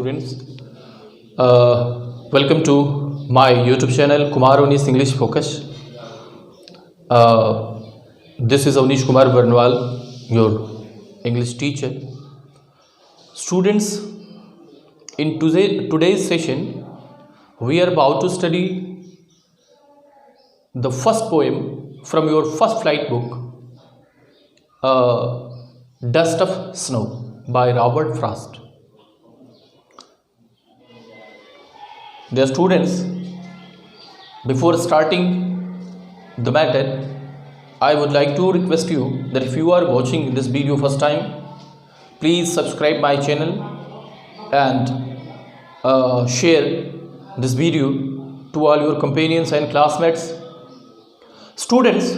students. Welcome to my YouTube channel Kumar Oni's English Focus. This is Avnish Kumar Barnwal, your English teacher. Students, in today's session, we are about to study the first poem from your first flight book, Dust of Snow by Robert Frost. Dear students, before starting the matter, I would like to request you that if you are watching this video first time, please subscribe my channel and share this video to all your companions and classmates. Students,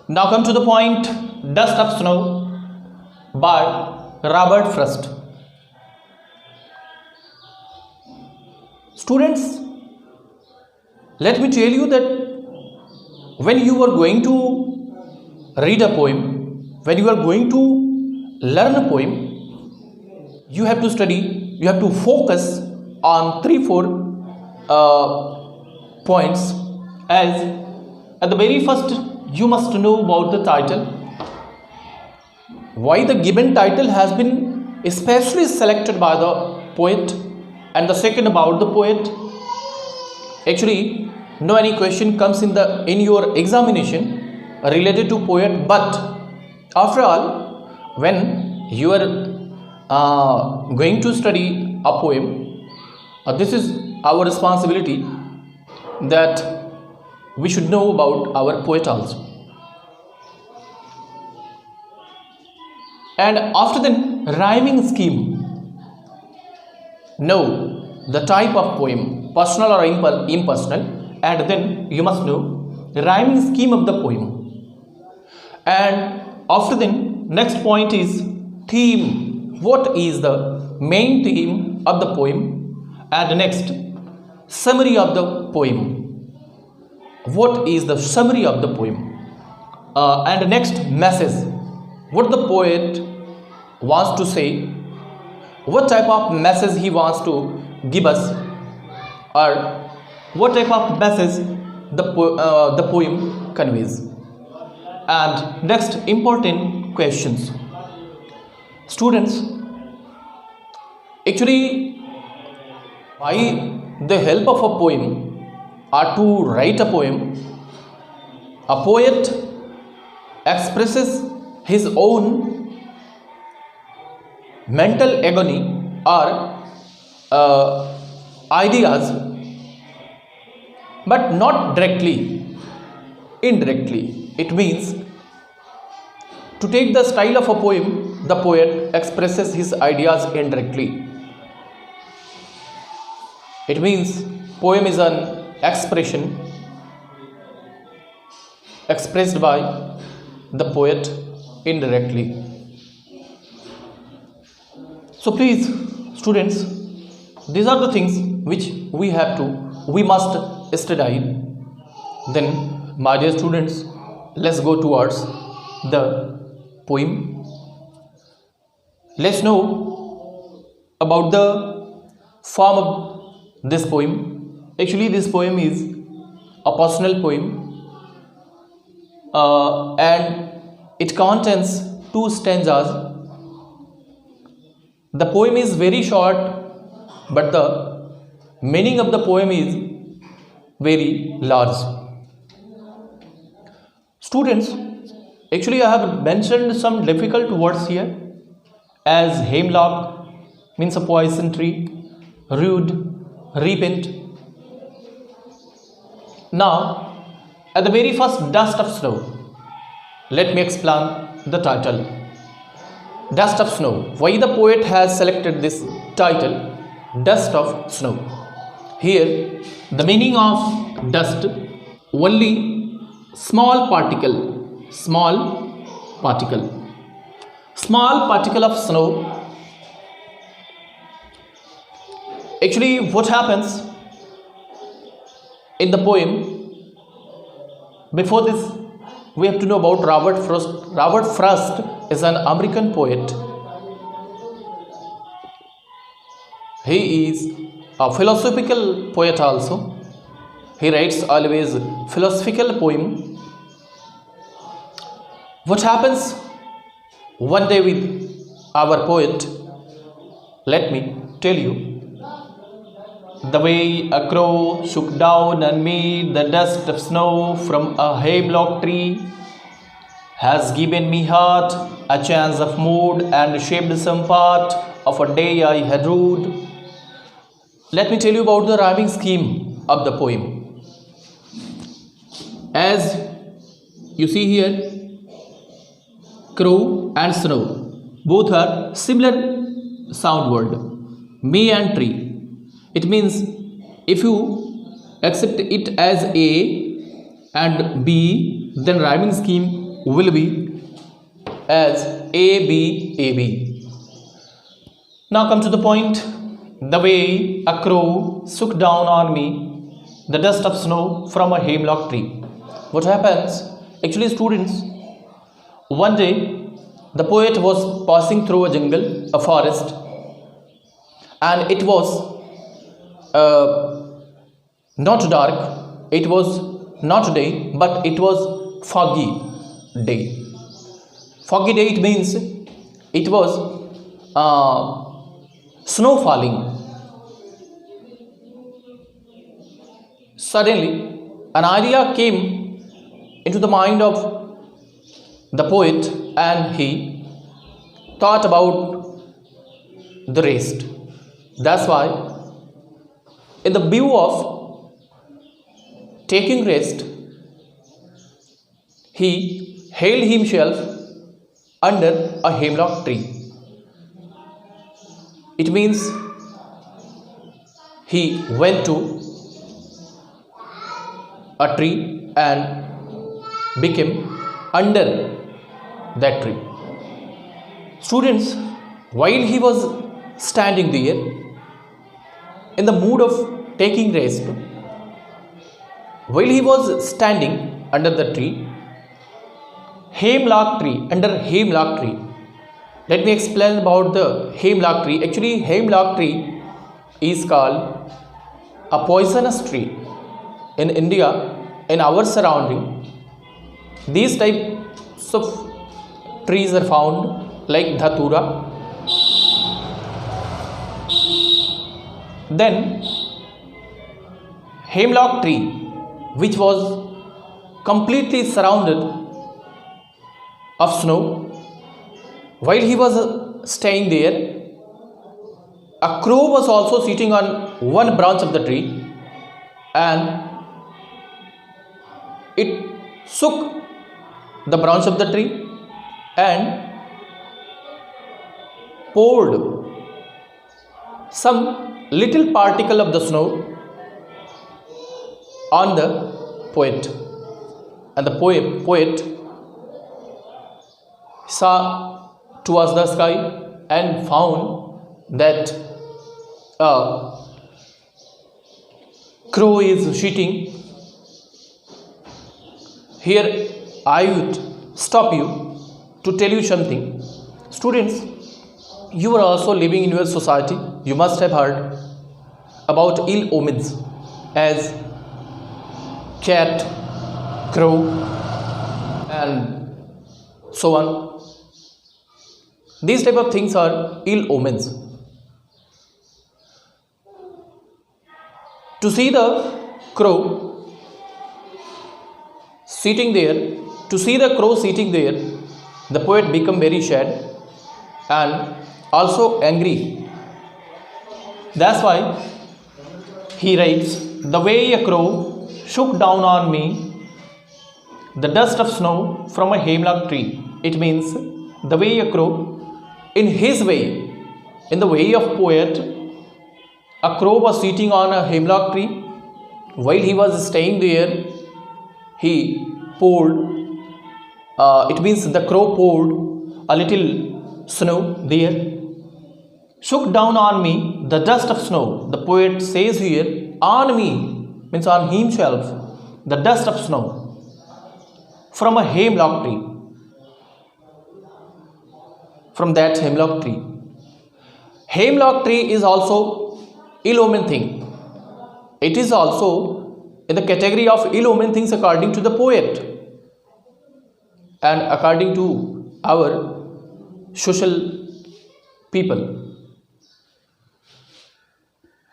now come to the point, Dust of Snow by Robert Frost. Students, let me tell you that when you are going to read a poem, when you are going to learn a poem, you have to study, you have to focus on 3-4 points. As at the very first, you must know about the title, why the given title has been especially selected by the poet, and the second about the poet. Actually, no any question comes in your examination related to poet, but after all, when you are going to study a poem, this is our responsibility that we should know about our poet also. And after then, rhyming scheme. Know the type of poem, personal or impersonal, and then you must know the rhyming scheme of the poem. And after then, next point is theme. What is the main theme of the poem? And next, summary of the poem. What is the summary of the poem? And next, message. What the poet wants to say, what type of message he wants to give us, or what type of message the poem conveys. And next, important questions. Students, actually, by the help of a poem or to write a poem, a poet expresses his own mental agony or ideas, but not directly, indirectly. It means, to take the style of a poem, the poet expresses his ideas indirectly. It means poem is an expression expressed by the poet indirectly. So please, students, these are the things which we must study. Then, my dear students, let's go towards the poem. Let's know about the form of this poem. Actually, this poem is a personal poem, and it contains 2 stanzas. The poem is very short, but the meaning of the poem is very large. Students, actually I have mentioned some difficult words here, as hemlock means a poison tree, rude, repent. Now, at the very first, Dust of Snow, let me explain the title. Dust of Snow. Why the poet has selected this title, Dust of Snow? Here, the meaning of dust, only small particle of snow. Actually, what happens in the poem? Before this, we have to know about Robert Frost. Robert Frost is an American poet. He is a philosophical poet also. He writes always philosophical poem. What happens one day with our poet? Let me tell you. The way a crow shook down and made the dust of snow from a hemlock tree has given me heart, a chance of mood, and shaped some part of a day I had ruled. Let me tell you about the rhyming scheme of the poem. As you see here, crow and snow both are similar sound word. Me and tree. It means if you accept it as A and B, then rhyming scheme will be as A B A B. Now come to the point. The way a crow shook down on me the dust of snow from a hemlock tree. What happens? Actually, students, one day the poet was passing through a jungle, a forest, and it was not dark, it was not day, but it was foggy day. Foggy day, it means it was snow falling. Suddenly, an idea came into the mind of the poet and he thought about the rest. That's why, in the view of taking rest, he held himself under a hemlock tree. It means he went to a tree and became under that tree. Students, while he was standing there in the mood of taking rest, while he was standing under the tree, under hemlock tree. Let me explain about the hemlock tree. Actually, hemlock tree is called a poisonous tree. In India, in our surrounding, these types of trees are found like dhatura. Then hemlock tree, which was completely surrounded of snow, while he was staying there, a crow was also sitting on one branch of the tree and it shook the branch of the tree and poured some little particle of the snow on the poet. And the poet saw towards the sky and found that a crow is sitting. Here I would stop you to tell you something. Students, you are also living in your society. You must have heard about ill omens as cat, crow, and so on. These type of things are ill omens. To see the crow sitting there, the poet become very sad and also angry. That's why he writes, the way a crow shook down on me the dust of snow from a hemlock tree. It means the way a crow, in his way, in the way of poet, a crow was sitting on a hemlock tree. While he was staying there, he poured, it means the crow poured a little snow there. Shook down on me the dust of snow. The poet says here, on me, means on himself, the dust of snow from a hemlock tree. From that hemlock tree. Hemlock tree is also ill-omened thing. It is also in the category of ill-omened things according to the poet and according to our social people.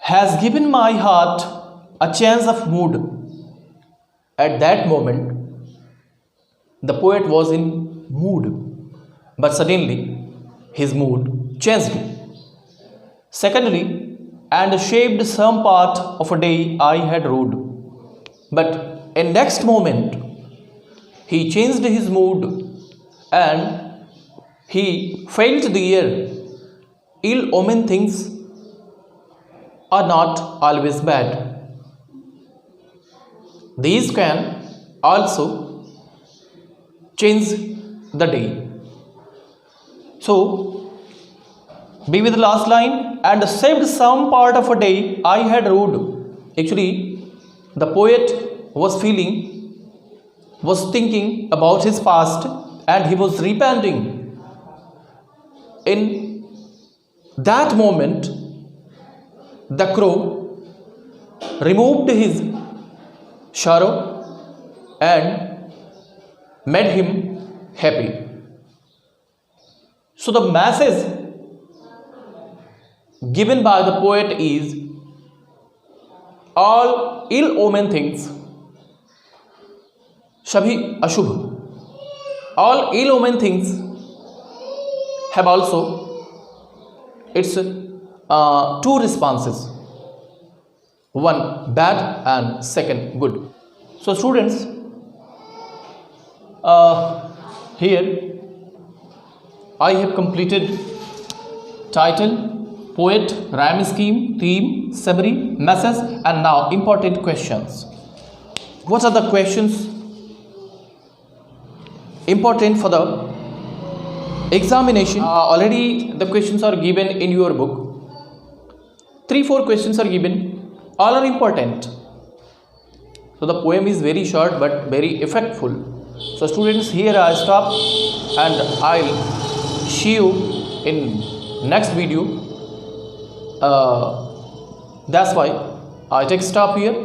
Has given my heart a change of mood. At that moment, the poet was in mood, but suddenly his mood changed. Secondly, and shaped some part of a day I had rode, but in next moment he changed his mood and he felt the air. Ill-omened things are not always bad. These can also change the day. So, be with the last line, and saved some part of a day I had rode. Actually, the poet was thinking about his past, and he was repenting. In that moment, the crow removed his sorrow and made him happy. So the message given by the poet is all ill-omened things, सभी अशुभ, all ill-omened things have also its two responses, one bad and second good. So students, here I have completed title, poet, rhyme scheme, theme, summary, message, and now important questions. What are the questions important for the examination? Already the questions are given in your book. 3-4 questions are given, all are important. So the poem is very short but very effectful. So students, here I stop and I'll see you in next video. That's why I take stop here.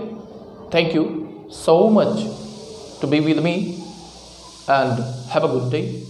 Thank you so much to be with me and have a good day.